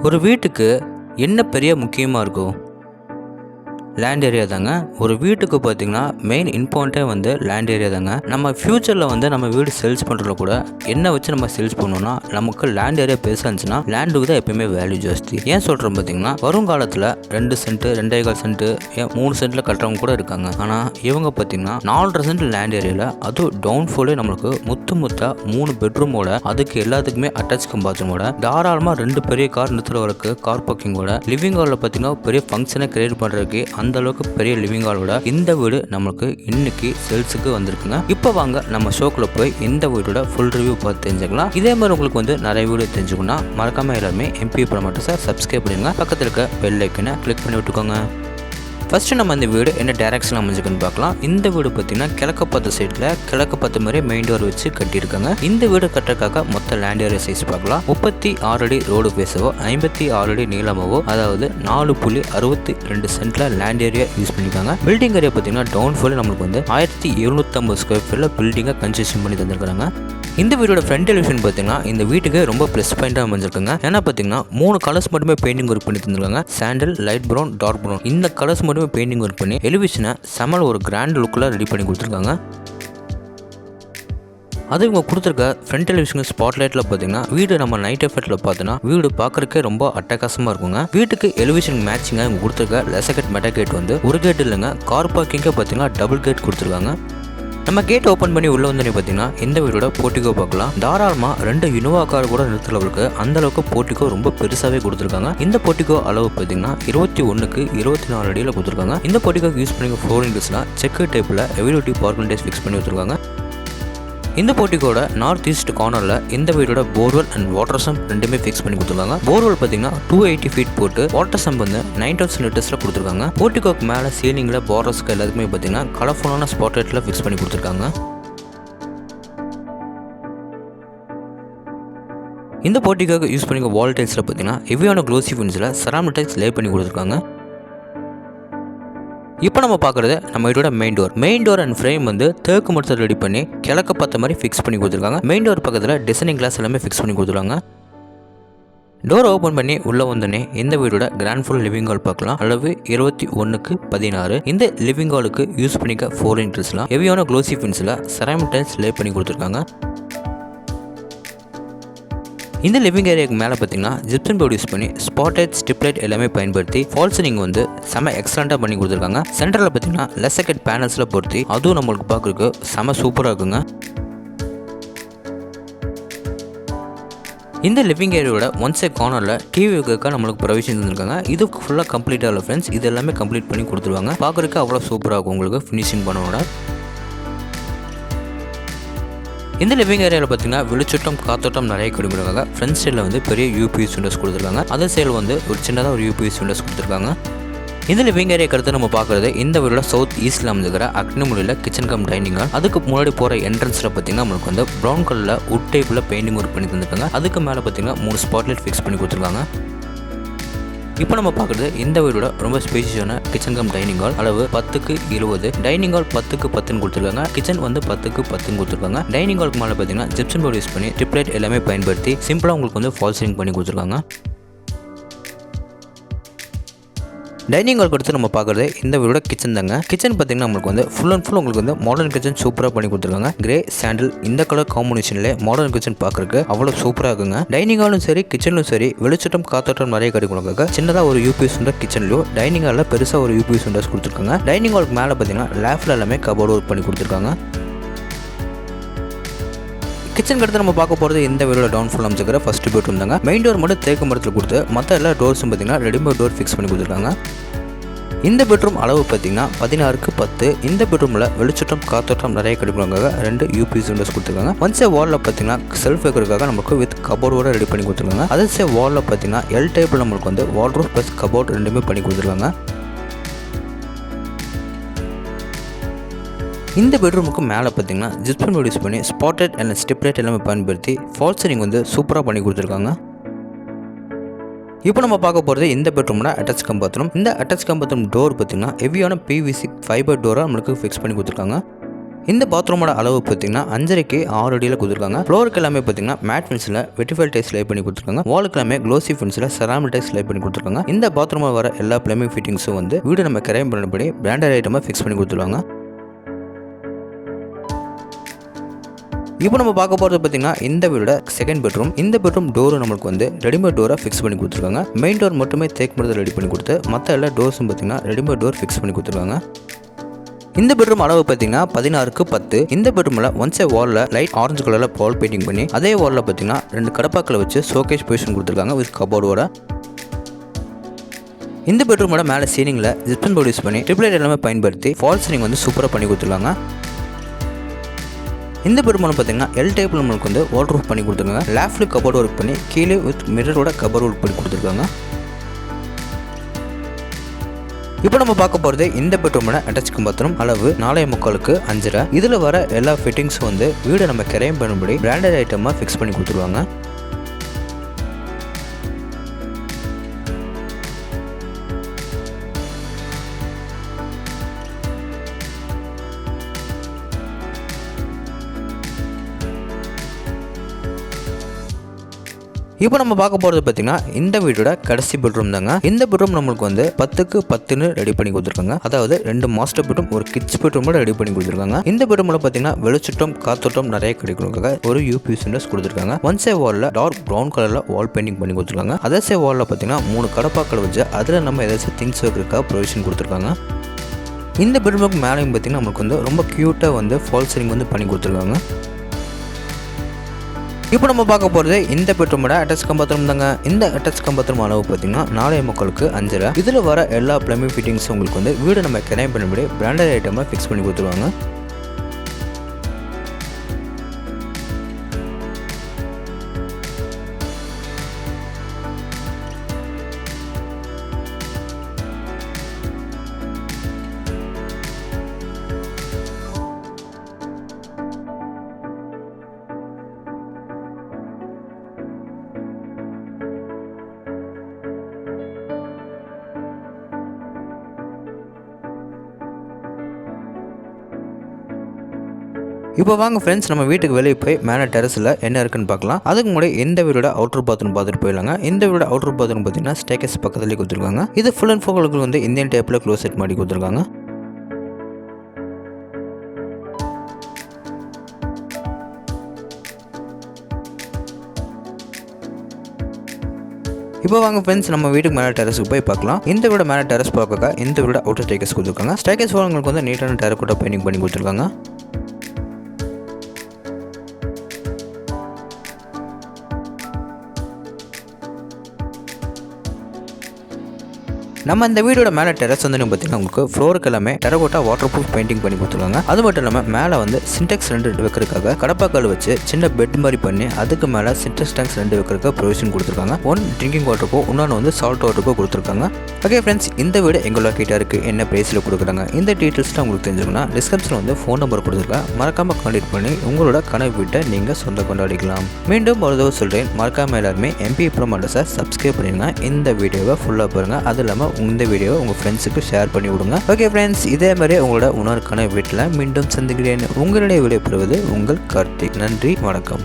ஒரு வீட்டுக்கு என்ன பெரிய முக்கியமாக இருக்கும்? லேண்ட் ஏரியா தாங்க. ஒரு வீட்டுக்கு பார்த்தீங்கன்னா மெயின் இம்பார்ட்டே வந்து லேண்ட் ஏரியா தாங்க. நம்ம ஃப்யூச்சரில் வந்து நம்ம வீடு சேல்ஸ் பண்ணுறதுல கூட என்ன வச்சு நம்ம சேல்ஸ் பண்ணோம்னா, நமக்கு லேண்ட் ஏரியா பெருசாக இருந்துச்சுன்னா லேண்டுக்கு தான் எப்பயுமே வேல்யூ ஜாஸ்தி. ஏன் சொல்கிறோம் பார்த்தீங்கன்னா, வருங்காலத்தில் 2 சென்ட் 2.25 சென்ட் 3 சென்ட்டில் கட்டுறவங்க கூட இருக்காங்க. ஆனால் இவங்க பார்த்தீங்கன்னா 4.5 சென்ட் லேண்ட் ஏரியாவில் அதுவும் டவுன்ஃபோலே நம்மளுக்கு முத்தா 3 பெட்ரூமோட, அதுக்கு எல்லாத்துக்குமே அட்டாச் பாத்ரூமோட, தாராளமாக 2 பெரிய கார் நிறுத்துற வரைக்கு கார் பார்க்கிங்கோட, லிவிங் ஹாலில் பார்த்தீங்கன்னா பெரிய ஃபங்க்ஷனை கிரியேட் பண்ணுறதுக்கு அந்த அளவுக்கு பெரிய லிவிங் ஹாலோட இந்த வீடு நமக்கு இன்னைக்கு சேல்ஸுக்கு வந்திருக்குங்க. இப்போ வாங்க நம்ம ஷோக்குள்ள போய் இந்த வீடோட ஃபுல் ரிவ்யூ பார்த்து தெரிஞ்சுக்கலாம். இதே மாதிரி உங்களுக்கு வந்து நிறைய வீடு தெரிஞ்சுக்கணும்னா மறக்காம எல்லாருமே MP ப்ரோமோட்டர்ஸை சப்ஸ்கிரைப் பண்ணுங்க. பக்கத்தில் இருக்க பெல் ஐக்கனை கிளிக் பண்ணி விட்டுக்கோங்க. ஃபர்ஸ்ட் நம்ம இந்த வீடு என்ன டைரக்ஷன் அமைஞ்சிருக்குன்னு பார்க்கலாம். இந்த வீடு பார்த்தீங்கன்னா கிழக்கு பார்த்த சைடில் கிழக்கு பார்த்த மாதிரி மெயின் டோர் வச்சு கட்டியிருக்காங்க. இந்த வீடு கட்டுறதுக்காக மொத்த லேண்ட் ஏரியா சைஸ் பார்க்கலாம். 36 அடி ரோடு பேசவோ 56 அடி நீளமாவோ, அதாவது 4.62 சென்ட்ல லேண்ட் ஏரியா யூஸ் பண்ணிருக்காங்க. பில்டிங் ஏரியா பார்த்தீங்கன்னா டவுன் ஃபுல் நம்மளுக்கு வந்து 1750 ஸ்கொயர் ஃபீட்ல பில்டிங்கை கன்ஸ்ட்ரக்ஷன் பண்ணி தந்திருக்காங்க. இந்த வீடோட ஃப்ரண்ட் எலிவேஷன் பார்த்தீங்கன்னா இந்த வீட்டுக்கு ரொம்ப ப்ளஸ் பாயிண்டாக அமைஞ்சிருக்குங்க. ஏன்னா பார்த்தீங்கன்னா 3 கலர்ஸ் மட்டுமே பெயிண்டிங் ஒர்க் பண்ணி தந்துருக்காங்க. Sandal, light brown, dark brown. இந்த கலர்ஸ் மட்டுமே பெயிண்டிங் ஒர்க் பண்ணி எலிவேஷனை செமல் ஒரு கிராண்ட் லுக்கில் ரெடி பண்ணி கொடுத்துருக்காங்க. அது இவங்க கொடுத்துருக்க ஃப்ரண்ட் எலிவேஷன் ஸ்பாட்லைட்டில் பார்த்தீங்கன்னா வீடு நம்ம நைட் எஃபெக்டில் பார்த்தோன்னா வீடு பார்க்குறக்கே ரொம்ப அட்டகாசமாக இருக்குங்க. வீட்டுக்கு எலிவேஷன் மேட்சிங்காக இவங்க கொடுத்துருக்க லெசகட் மெட்டா கேட் வந்து ஒரு கேட் இல்லைங்க, கார் பார்க்கிங்கே பார்த்தீங்கன்னா டபுள் கேட் கொடுத்துருக்காங்க. நம்ம கேட் ஓப்பன் பண்ணி உள்ள வந்து பார்த்தீங்கன்னா இந்த வீடோட போர்ட்டிகோ பார்க்கலாம். தாராளமாக 2 இனோவா கார் கூட நிறுத்தளவுக்கு அந்த அளவுக்கு போர்ட்டிகோ ரொம்ப பெருசாகவே கொடுத்துருக்காங்க. இந்த போர்ட்டிகோ அளவு பார்த்தீங்கன்னா 21க்கு 24 அடியில் கொடுத்துருக்காங்க. இந்த போர்ட்டிகோ யூஸ் பண்ணி ஃப்ளோரிங்ஸ்லாம் செக்கு டைப்பில் எவிலிட்டி பார்க்கிங் ஃபிக்ஸ் பண்ணி வச்சிருக்காங்க. இந்த போர்ட்டிகோட நார்த் ஈஸ்ட் கார்னரில் இந்த வீடோட போர்வெல் அண்ட் வாட்டர் சம்ப் ரெண்டுமே ஃபிக்ஸ் பண்ணி கொடுத்துருக்காங்க. போர்வெல் பார்த்தீங்கன்னா 280 ஃபீட் போட்டு வாட்டர் சம்ப் வந்து 9000 லிட்டர்ஸில் கொடுத்துருக்காங்க. போர்ட்டிகோக்கு மேலே சீலிங்கில் பார்டர்ஸ்க்கு எல்லாத்துக்குமே பார்த்தீங்கன்னா கலர்ஃபுல்லான ஸ்பாட்லைட்டில் ஃபிக்ஸ் பண்ணி கொடுத்துருக்காங்க. இந்த போர்ட்டிகோக்கு யூஸ் பண்ணிக்க வால் டைல்ஸில் பார்த்தீங்கன்னா ஹெவியான க்ளோசி ஃபினிஷில் செராமிக் டைல்ஸ் லே பண்ணி கொடுத்துருக்காங்க. இப்போ நம்ம பார்க்குறது நம்ம இதோட மெயின் டோர் அண்ட் ஃப்ரேம் வந்து தேக்கு மரத்தில் ரெடி பண்ணி கிழக்க பார்த்த மாதிரி ஃபிக்ஸ் பண்ணி கொடுத்துருக்காங்க. மெயின் டோர் பக்கத்தில் டிசைனிங் கிளாஸ் எல்லாமே ஃபிக்ஸ் பண்ணி கொடுத்துருக்காங்க. டோர் ஓப்பன் பண்ணி உள்ளே வந்தோடனே இந்த வீடோட கிராண்ட் ஃபுல் லிவிங் ஹால் பார்க்கலாம். அளவு 21க்கு 16. இந்த லிவிங் ஹாலுக்கு யூஸ் பண்ணிக்க 4 இன்ட்ரெஸ்ட்லாம் ஹெவியான க்ளோசி ஃபினிஷில் செராமிக் டைல்ஸ் லே பண்ணி கொடுத்துருக்காங்க. இந்த லிவிங் ஏரியாவுக்கு மேலே பார்த்தீங்கன்னா ஜிப்சன் போர்டு யூஸ் பண்ணி ஸ்பாட்லைட், ஸ்ட்ரிப் லைட் எல்லாமே பயன்படுத்தி ஃபால் சீலிங் வந்து செம எக்ஸலண்ட்டாக பண்ணி கொடுத்துருக்காங்க. சென்டரில் பார்த்தீங்கன்னா லெசகட் பேனல்ஸில் பொருத்தி அதுவும் நம்மளுக்கு பார்க்குறதுக்கு செம சூப்பராக இருக்குங்க. இந்த லிவிங் ஏரியாவோட ஒன் சைட் கார்னரில் டிவி வைக்க நம்மளுக்கு ப்ரொவிஷன் இருந்திருக்காங்க. இது ஃபுல்லாக கம்ப்ளீட்டாக இல்லை ஃப்ரெண்ட்ஸ். இது எல்லாமே கம்ப்ளீட் பண்ணி கொடுத்துருவாங்க. பார்க்குறதுக்கு அவ்வளோ சூப்பராக இருக்கும் உங்களுக்கு ஃபினிஷிங் பண்ணோட. இந்த லிவிங் ஏரியாவில் பார்த்தீங்கன்னா வெளிச்சோட்டம் காத்தோட்டம் நிறைய கொடுக்குறாங்க. ஃப்ரண்ட் சைடில் வந்து பெரிய UPS விண்டோஸ் கொடுத்துருக்காங்க. அதே சைடில் வந்து ஒரு சின்னதாக ஒரு UPS விண்டோஸ் கொடுத்துருக்காங்க. இந்த லிவிங் ஏரியா கருத்து நம்ம பார்க்குறது இந்த வீடோட சவுத் ஈஸ்டில் அமைஞ்சிருக்கிற அக்னிமொழியில் கிச்சன் கம் டைனிங் ஹால். அதுக்கு முன்னாடி போகிற என்ட்ரன்ஸில் பார்த்தீங்கன்னா நம்மளுக்கு வந்து ப்ரௌன் கலரில் உட் டைப்பில் பெயிண்டிங் ஒர்க் பண்ணி தந்துருக்காங்க. அதுக்கு மேலே பார்த்தீங்கன்னா 3 ஸ்பாட்லைட் ஃபிக்ஸ் பண்ணி கொடுத்துருக்காங்க. இப்போ நம்ம பார்க்குறது இந்த வீடோட ரொம்ப ஸ்பேஷியஸான கிச்சன் கம் டைனிங் ஹால். அளவு 10க்கு 20. டைனிங் ஹால் 10க்கு 10 கொடுத்துருக்காங்க. கிச்சன் வந்து 10க்கு 10 கொடுத்துருக்காங்க. டைனிங் ஹாலுக்கு மேலே பார்த்தீங்கன்னா ஜிப்சன் போர்டு யூஸ் பண்ணி ஸ்ட்ரிப் லைட் எல்லாமே பயன்படுத்தி சிம்பிளாக உங்களுக்கு வந்து ஃபால் சீலிங் பண்ணி கொடுத்துருக்காங்க. டைனிங் ஹால் கொடுத்து நம்ம பார்க்குறது இந்த வீடோட கிச்சன் தாங்க. கிச்சன் பார்த்தீங்கன்னா நம்மளுக்கு வந்து ஃபுல் அண்ட் ஃபுல் உங்களுக்கு வந்து மாடர்ன் கிச்சன் சூப்பராக பண்ணி கொடுத்துருக்காங்க. கிரே சாண்டில் இந்த கலர் காம்பினேஷன்ல மாடர்ன் கிச்சன் பார்க்குறதுக்கு அவ்வளோ சூப்பராக இருக்குங்க. டைனிங் ஹாலும் சரி கிச்சன்லும் சரி வெளிச்சட்டம் காத்தோட்டம் நிறைய கிடைக்கும். சின்னதாக ஒரு UPS விண்டோஸ் கிச்சன்லையும் டைனிங் ஹாலில் பெருசாக ஒரு UPS விண்டோஸ் கொடுத்துருக்காங்க. டைனிங் ஹாலுக்கு மேலே பார்த்தீங்கன்னா லேஃப்ல எல்லாமே கபோர்டு ஒர்க் பண்ணி கொடுத்துருக்காங்க. கிச்சன் கடுத்து நம்ம பார்க்க போகிறது இந்த வீடோட டவுன் ஃபுல் அமைச்சிருக்கிற ஃபர்ஸ்ட் பெட்ரூம் தாங்க. மெயின் டோர் மட்டும் தேக்கு மரத்தில் கொடுத்து மற்ற எல்லா டோர்ஸும் பார்த்தீங்கன்னா ரெடிமேட் டோர் ஃபிக்ஸ் பண்ணி கொடுத்துருக்காங்க. இந்த பெட்ரூம் அளவு பார்த்தீங்கன்னா 16க்கு 10. இந்த பெட்ரூமில் வெளிச்சட்டம் காத்தோட்டம் நிறைய கிடைக்கிறவங்க 2 UPS விண்டோஸ் கொடுத்துருக்காங்க. ஒன் சே வாலில் பார்த்தீங்கன்னா செல்ஃப் வைக்கிறதுக்காக நமக்கு வித் கபோர்டோட ரெடி பண்ணி கொடுத்துருக்காங்க. அதே சே வாலில் பார்த்தீங்கன்னா L டைப்பில் நம்மளுக்கு வந்து வார்ட்ரோப் ப்ளஸ் கபோர்ட் ரெண்டுமே பண்ணி கொடுத்துருக்காங்க. இந்த பெட்ரூமுக்கு மேலே பார்த்தீங்கன்னா ஜிப்சன் போர்டு யூஸ் பண்ணி ஸ்பாட்லைட் அண்ட் ஸ்ட்ரிப் லைட் எல்லாமே பயன்படுத்தி ஃபால் சீலிங் வந்து சூப்பராக பண்ணி கொடுத்துருக்காங்க. இப்போ நம்ம பார்க்க போகிறது இந்த பெட்ரூமோட அட்டாச் பாத்ரூம். இந்த அட்டாச் பாத்ரூம் டோர் பார்த்தீங்கன்னா ஹெவியான PVC ஃபைபர் டோராக நம்மளுக்கு ஃபிக்ஸ் பண்ணி கொடுத்துருக்காங்க. இந்த பாத்ரூமோட அளவு பார்த்தீங்கன்னா 5.5க்கு 6 அடியில் கொடுத்துருக்காங்க. ஃப்ளோருக்கு எல்லாமே பார்த்தீங்கன்னா மேட் ஃபினிஷில் வெட்டிஃபைல் டைல்ஸ் லே பண்ணி கொடுத்துருக்காங்க. வாலுக்கு எல்லாமே க்ளோசி ஃபினிஷில் செராமிக் டைல்ஸ் லே பண்ணி கொடுத்துருக்காங்க. இந்த பாத்ரூமில் வர எல்லா பிளம்பிங் ஃபிட்டிங்ஸும் வந்து வீடு நம்ம கிரைம் பண்ணபடி பிராண்டட் ஐட்டமாக ஃபிக்ஸ் பண்ணி கொடுத்துருவாங்க. இப்போ நம்ம பார்க்க போகிறது பார்த்தீங்கன்னா இந்த வீடோட செகண்ட் பெட்ரூம். இந்த பெட்ரூம் டோர் நம்மளுக்கு வந்து ரெடிமேட் டோரை ஃபிக்ஸ் பண்ணி கொடுத்துருக்காங்க. மெயின் டோர் மட்டுமே தேக்கு மரத்தை ரெடி பண்ணி கொடுத்து மற்ற எல்லா டோர்ஸும் பார்த்தீங்கன்னா ரெடிமேட் டோர் ஃபிக்ஸ் பண்ணி கொடுத்துருக்காங்க. இந்த பெட்ரூம் அளவு பார்த்தீங்கன்னா 16க்கு 10. இந்த பெட்ரூமில் ஒன்ஸ் வாலில் லைட் ஆரஞ்சு கலரில் வால் பெயிண்டிங் பண்ணி அதே வாலில் பார்த்தீங்கன்னா 2 கடப்பாக்களை வச்சு ஷோகேஸ் பொசிஷன் கொடுத்துருக்காங்க வித் கபோர்டோட. இந்த பெட்ரூமோட மேலே சீலிங்கில் ஜிப்சன் போர்டு யூஸ் பண்ணி ட்ரிபிள் லைட் எல்லாமே பயன்படுத்தி ஃபால் சீலிங் வந்து சூப்பராக பண்ணி கொடுத்துருக்காங்க. இந்த பெட்ரூமில் பார்த்தீங்கன்னா எல் டைப்பில் நம்மளுக்கு வந்து வால் ரூஃப் பண்ணி கொடுத்துருக்காங்க. லேஃப்டில் கபோர்டு ஒர்க் பண்ணி கீழே வித் மிரரோட கபோர்டு ஒர்க் பண்ணி கொடுத்துருக்காங்க. இப்போ நம்ம பார்க்க போகிறது இந்த பெட்ரூமோட அட்டாச் பாத்ரூம். அளவு 4.75க்கு 5.5. இதில் வர எல்லா ஃபிட்டிங்ஸும் வந்து வீடு நம்ம கிரைம் பண்ணும்படி பிராண்டட் ஐட்டமாக ஃபிக்ஸ் பண்ணி கொடுத்துருவாங்க. இப்போ நம்ம பார்க்க போகிறது பார்த்தீங்கன்னா இந்த வீடோட கடைசி பெட்ரூம் தாங்க. இந்த பெட்ரூம் நம்மளுக்கு வந்து 10க்கு 10ன்னு ரெடி பண்ணி கொடுத்துருக்காங்க. அதாவது 2 மாஸ்டர் பெட்ரூம் ஒரு கிட்ஸ் பெட்ரூம் ரெடி பண்ணி கொடுத்துருக்காங்க. இந்த பெட்ரூமில் பார்த்தீங்கன்னா வெளிச்சட்டம் காத்தோட்டம் நிறைய கிடைக்கிறதுக்காக ஒரு யூபிஎஸ் விண்டோஸ் கொடுத்துருக்காங்க. ஒன் சே வாலில் டார்க் ப்ரௌன் கலரில் வால் பெயிண்டிங் பண்ணி கொடுத்துருக்காங்க. அதே சே வாலில் பார்த்தீங்கன்னா 3 கடப்பாக்கள் வச்சு அதில் நம்ம ஏதாச்சும் திங்ஸ் வைக்கிறதுக்காக ப்ரொவிஷன் கொடுத்துருக்காங்க. இந்த பெட்ரூமுக்கு மேலேயும் பார்த்தீங்கன்னா நம்மளுக்கு வந்து ரொம்ப க்யூட்டாக வந்து ஃபால் சீலிங் வந்து பண்ணி கொடுத்துருக்காங்க. இப்போ நம்ம பார்க்க போகிறது இந்த பெட்ரூமோட அட்டாச் பாத்ரூம் தாங்க. இந்த அட்டாச் பாத்ரூம் அளவு பார்த்தீங்கன்னா 4.75க்கு 5.5. இதில் வர எல்லா பிளம்பிங் ஃபிட்டிங்ஸும் உங்களுக்கு வந்து வீடு நம்ம கிரைம் பண்ணபடி பிராண்டட் ஐட்டமாக ஃபிக்ஸ் பண்ணி கொடுத்துருவாங்க. இப்போ வாங்க ஃப்ரெண்ட்ஸ், நம்ம வீட்டுக்கு வெளியே போய் மேலே டெரஸில் என்ன இருக்குன்னு பார்க்கலாம். அதுக்கு முன்னாடி இந்த வீடோட அவுட்டர் பாத்ரூம் பார்த்துட்டு போயிடலாங்க. இந்த வீடோட அவுட்டர் பாத்ரூம் பார்த்தீங்கன்னா ஸ்டேர்கேஸ் பக்கத்துலேயே கொடுத்துருக்காங்க. இது ஃபுல் அண்ட் ஃபுல் வந்து இந்தியன் டைப்பில் க்ளோஸ் செட் ಮಾಡಿ கொடுத்துருக்காங்க. இப்போ வாங்க ஃப்ரெண்ட்ஸ், நம்ம வீட்டுக்கு மேலே டெரஸுக்கு போய் பார்க்கலாம். இந்த வீட மேலே டெரஸ் பார்க்க இந்த வீட அவுட்டர் ஸ்டேர்கேஸ் கொடுத்துருக்காங்க. ஸ்டேர்கேஸ் உங்களுக்கு வந்து நீட்டான டெரக்கோட்டா பெயிண்டிங் பண்ணி கொடுத்துருக்காங்க. நம்ம இந்த வீடோட மேலே டெரஸ் வந்து பார்த்தீங்கன்னா உங்களுக்கு ஃப்ளோருக்கு எல்லாமே டெரகோட்டா வாட்டர் ப்ரூஃப் பெயிண்டிங் பண்ணி கொடுத்துருக்காங்க. அது மட்டும் இல்லாமல் மேலே வந்து சின்டெக்ஸ் 2 வைக்கிறதுக்காக கடப்பாக்கல் வச்சு சின்ன பெட் மாதிரி பண்ணி அதுக்கு மேலே சின்டெக்ஸ் டேங்க்ஸ் 2 வைக்கிறதுக்கு ப்ரொவிஷன் கொடுத்துருக்காங்க. 1 ட்ரிங்கிங் வாட்டருக்கோ இன்னொன்று வந்து சால்ட் வாட்டருக்கோ கொடுத்துருக்காங்க. ஓகே ஃப்ரெண்ட்ஸ், இந்த வீடு எங்களோட கிட்ட இருக்குது, என்ன ப்ரைஸில் கொடுக்குறாங்க, இந்த டீட்டெயில்ஸ்லாம் உங்களுக்கு தெரிஞ்சுக்கணும்னா டிஸ்கிரிப்ஷனில் வந்து ஃபோன் நம்பர் கொடுத்துருக்கேன். மறக்காமல் கான்டாக்ட் பண்ணி உங்களோட கனவு வீட்டை நீங்கள் சொந்த கொண்டாடிக்கலாம். மீண்டும் ஒரு தடவை சொல்கிறேன், மறக்காமல் எல்லாருமே MP Pro Matters சப்ஸ்கிரைப் பண்ணிடுங்க. இந்த வீடியோவை ஃபுல்லாக பாருங்கள். அது இல்லாமல் இந்த வீடியோ உங்கள் ஃப்ரெண்ட்ஸுக்கு ஷேர் பண்ணி விடுங்க. ஓகே ஃப்ரெண்ட்ஸ், இதே மாதிரி உங்களோட உணர்வுக்கான வீட்டில் மீண்டும் சந்திக்கிறேன். உங்களுடைய விடைபெறுவது உங்கள் கார்த்திக். நன்றி, வணக்கம்.